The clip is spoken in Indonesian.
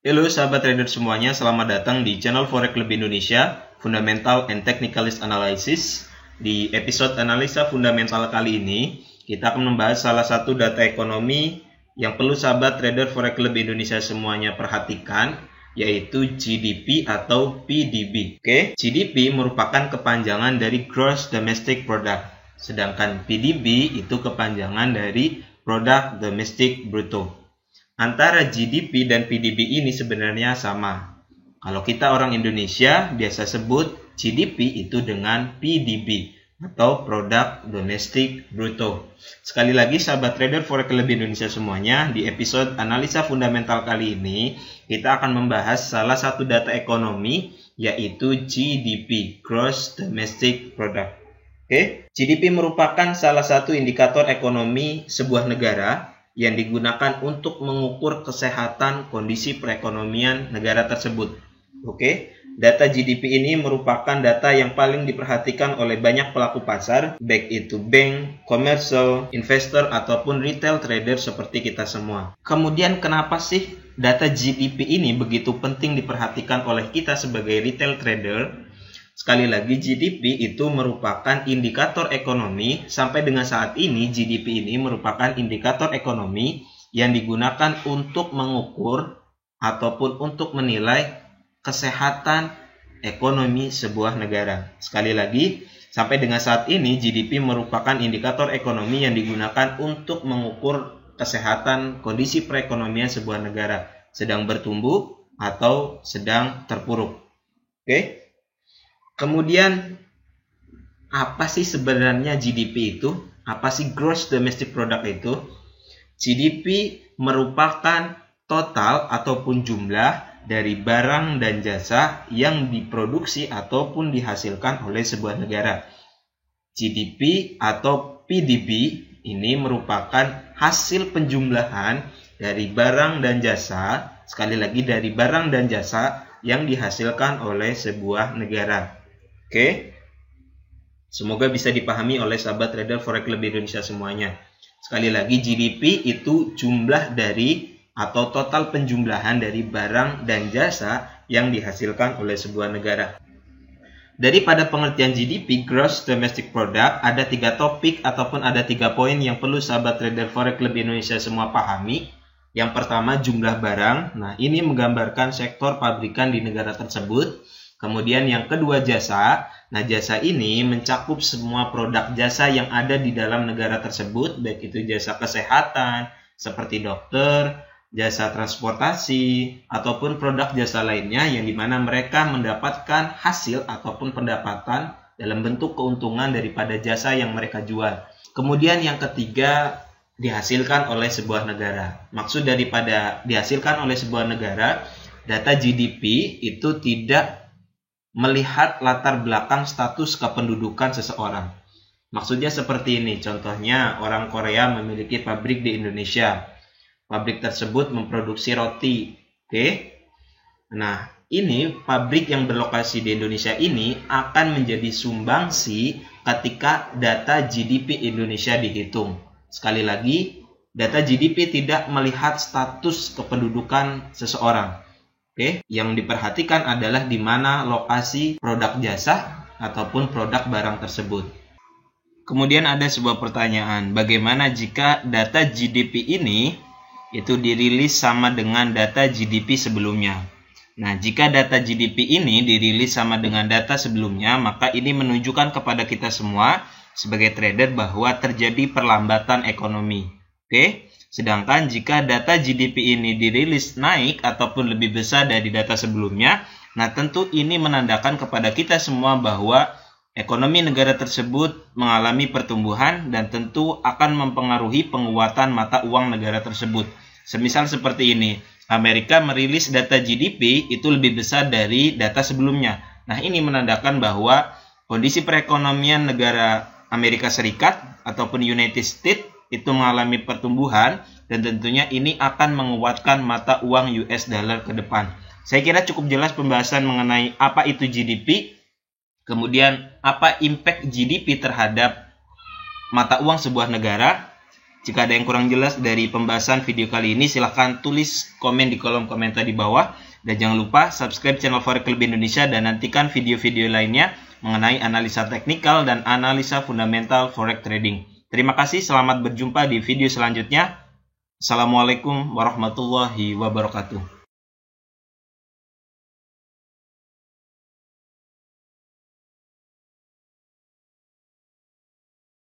Halo sahabat trader semuanya, selamat datang di channel Forex Club Indonesia, Fundamental and Technicalist Analysis. Di episode analisa fundamental kali ini, kita akan membahas salah satu data ekonomi yang perlu sahabat trader Forex Club Indonesia semuanya perhatikan, yaitu GDP atau PDB. Oke, GDP merupakan kepanjangan dari Gross Domestic Product, sedangkan PDB itu kepanjangan dari Product Domestic Bruto. Antara GDP dan PDB ini sebenarnya sama. Kalau kita orang Indonesia biasa sebut GDP itu dengan PDB atau Produk Domestik Bruto. Sekali lagi sahabat trader Forex Club Indonesia semuanya, di episode analisa fundamental kali ini kita akan membahas salah satu data ekonomi yaitu GDP, Gross Domestic Product. Oke, GDP merupakan salah satu indikator ekonomi sebuah negara yang digunakan untuk mengukur kesehatan kondisi perekonomian negara tersebut. Oke, data GDP ini merupakan data yang paling diperhatikan oleh banyak pelaku pasar, baik itu bank, komersial, investor, ataupun retail trader seperti kita semua. Kemudian kenapa sih data GDP ini begitu penting diperhatikan oleh kita sebagai retail trader? Sekali lagi, GDP itu merupakan indikator ekonomi. Sampai dengan saat ini, GDP ini merupakan indikator ekonomi yang digunakan untuk mengukur ataupun untuk menilai kesehatan ekonomi sebuah negara. Sekali lagi, sampai dengan saat ini, GDP merupakan indikator ekonomi yang digunakan untuk mengukur kesehatan kondisi perekonomian sebuah negara, sedang bertumbuh atau sedang terpuruk. Oke? Kemudian, apa sih sebenarnya GDP itu? Apa sih Gross Domestic Product itu? GDP merupakan total ataupun jumlah dari barang dan jasa yang diproduksi ataupun dihasilkan oleh sebuah negara. GDP atau PDB ini merupakan hasil penjumlahan dari barang dan jasa, sekali lagi dari barang dan jasa yang dihasilkan oleh sebuah negara. Oke, semoga bisa dipahami oleh sahabat trader Forex Club Indonesia semuanya. Sekali lagi, GDP itu jumlah dari atau total penjumlahan dari barang dan jasa yang dihasilkan oleh sebuah negara. Daripada pengertian GDP, Gross Domestic Product, ada 3 topik ataupun ada 3 poin yang perlu sahabat trader Forex Club Indonesia semua pahami. Yang pertama, jumlah barang. Nah, ini menggambarkan sektor pabrikan di negara tersebut. Kemudian yang kedua, jasa. Nah, jasa ini mencakup semua produk jasa yang ada di dalam negara tersebut, baik itu jasa kesehatan seperti dokter, jasa transportasi, ataupun produk jasa lainnya yang dimana mereka mendapatkan hasil ataupun pendapatan dalam bentuk keuntungan daripada jasa yang mereka jual. Kemudian yang ketiga, dihasilkan oleh sebuah negara. Maksud daripada dihasilkan oleh sebuah negara, data GDP itu tidak melihat latar belakang status kependudukan seseorang. Maksudnya seperti ini, contohnya orang Korea memiliki pabrik di Indonesia. Pabrik tersebut memproduksi roti. Oke? Nah, ini pabrik yang berlokasi di Indonesia ini akan menjadi sumbangsi ketika data GDP Indonesia dihitung. Sekali lagi, data GDP tidak melihat status kependudukan seseorang. Oke, yang diperhatikan adalah di mana lokasi produk jasa ataupun produk barang tersebut. Kemudian ada sebuah pertanyaan, bagaimana jika data GDP ini itu dirilis sama dengan data GDP sebelumnya? Nah, jika data GDP ini dirilis sama dengan data sebelumnya, maka ini menunjukkan kepada kita semua sebagai trader bahwa terjadi perlambatan ekonomi. Oke? Sedangkan jika data GDP ini dirilis naik ataupun lebih besar dari data sebelumnya, nah tentu ini menandakan kepada kita semua bahwa ekonomi negara tersebut mengalami pertumbuhan dan tentu akan mempengaruhi penguatan mata uang negara tersebut. Semisal seperti ini, Amerika merilis data GDP itu lebih besar dari data sebelumnya. Nah, ini menandakan bahwa kondisi perekonomian negara Amerika Serikat ataupun United States itu mengalami pertumbuhan dan tentunya ini akan menguatkan mata uang US dollar ke depan. Saya kira cukup jelas pembahasan mengenai apa itu GDP, kemudian apa impact GDP terhadap mata uang sebuah negara. Jika ada yang kurang jelas dari pembahasan video kali ini, silahkan tulis komen di kolom komentar di bawah. Dan jangan lupa subscribe channel Forex Lebih Indonesia dan nantikan video-video lainnya mengenai analisa teknikal dan analisa fundamental Forex trading. Terima kasih, selamat berjumpa di video selanjutnya. Assalamualaikum warahmatullahi wabarakatuh.